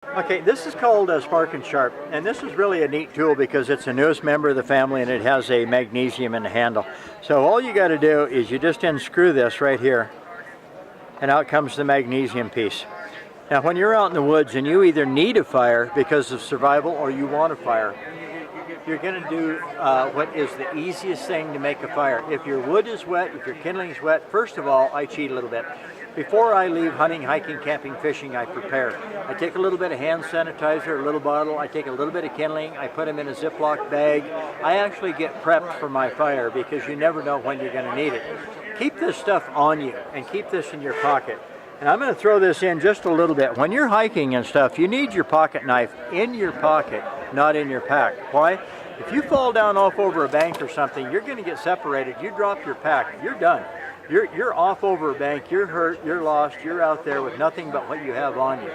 Okay, this is called Spark and Sharp, and this is really a neat tool because it's the newest member of the family and it has a magnesium in the handle. So all you got to do is you just unscrew this right here, and out comes the magnesium piece. Now when you're out in the woods and you either need a fire because of survival or you want a fire, you're going to do what is the easiest thing to make a fire. If your wood is wet, if your kindling is wet, first of all, I cheat a little bit. Before I leave hunting, hiking, camping, fishing, I prepare. I take a little bit of hand sanitizer, a little bottle, I take a little bit of kindling, I put them in a Ziploc bag. I actually get prepped for my fire because you never know when you're going to need it. Keep this stuff on you and keep this in your pocket. And I'm going to throw this in just a little bit. When you're hiking and stuff, you need your pocket knife in your pocket, not in your pack. Why? If you fall down off over a bank or something, you're going to get separated. You drop your pack, you're done. You're off over a bank, you're hurt, you're lost, you're out there with nothing but what you have on you.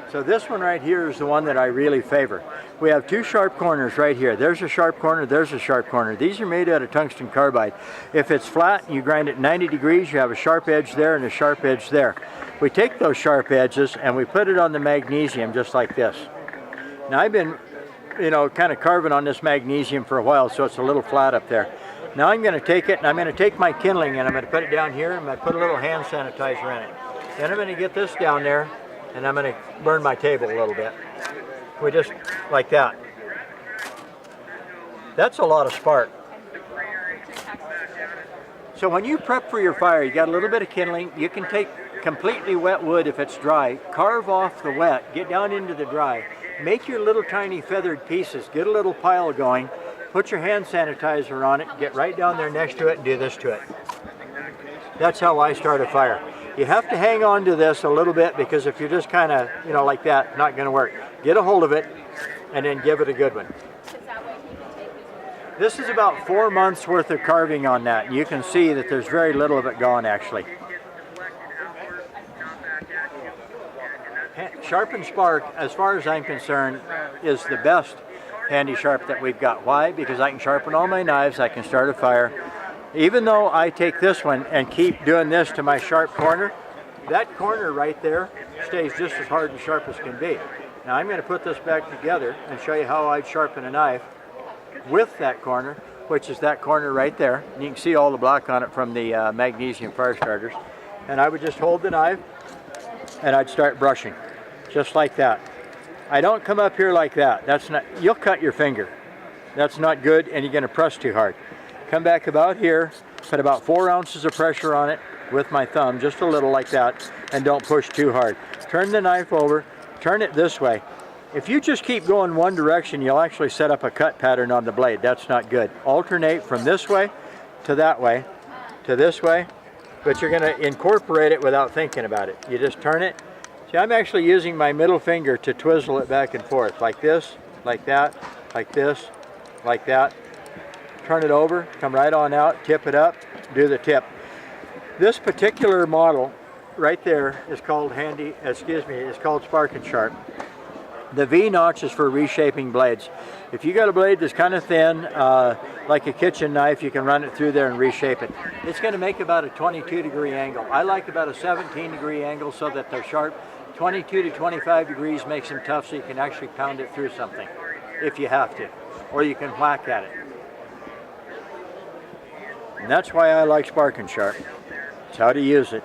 So this one right here is the one that I really favor. We have two sharp corners right here. There's a sharp corner, there's a sharp corner. These are made out of tungsten carbide. If it's flat and you grind it 90 degrees, you have a sharp edge there and a sharp edge there. We take those sharp edges and we put it on the magnesium just like this. Now I've been, kind of carving on this magnesium for a while, so it's a little flat up there. Now I'm going to take it and I'm going to take my kindling and I'm going to put it down here and I'm going to put a little hand sanitizer in it. Then I'm going to get this down there and I'm going to burn my table a little bit. We just like that. That's a lot of spark. So when you prep for your fire, you got a little bit of kindling. You can take completely wet wood if it's dry, carve off the wet, get down into the dry, make your little tiny feathered pieces, get a little pile going, put your hand sanitizer on it, get right down there next to it and do this to it. That's how I start a fire. You have to hang on to this a little bit because if you're just kind of, like that, not going to work. Get a hold of it and then give it a good one. This is about 4 months worth of carving on that. You can see that there's very little of it gone actually. Sharp and Spark, as far as I'm concerned, is the best handy sharp that we've got. Why? Because I can sharpen all my knives, I can start a fire. Even though I take this one and keep doing this to my sharp corner, that corner right there stays just as hard and sharp as can be. Now I'm going to put this back together and show you how I'd sharpen a knife with that corner, which is that corner right there. And you can see all the black on it from the magnesium fire starters. And I would just hold the knife and I'd start brushing, just like that. I don't come up here like that. That's not, you'll cut your finger. That's not good and you're going to press too hard. Come back about here, put about 4 ounces of pressure on it with my thumb, just a little like that, and don't push too hard. Turn the knife over, turn it this way. If you just keep going one direction, you'll actually set up a cut pattern on the blade. That's not good. Alternate from this way to that way to this way, but you're going to incorporate it without thinking about it. You just turn it. See, I'm actually using my middle finger to twizzle it back and forth, like this, like that, like this, like that. Turn it over, come right on out, tip it up, do the tip. This particular model right there is called it's called Spark and Sharp. The V notch is for reshaping blades. If you got a blade that's kind of thin, like a kitchen knife, you can run it through there and reshape it. It's going to make about a 22-degree angle. I like about a 17-degree angle so that they're sharp. 22 to 25 degrees makes them tough so you can actually pound it through something if you have to, or you can whack at it. And that's why I like Spark and Sharp. It's how to use it.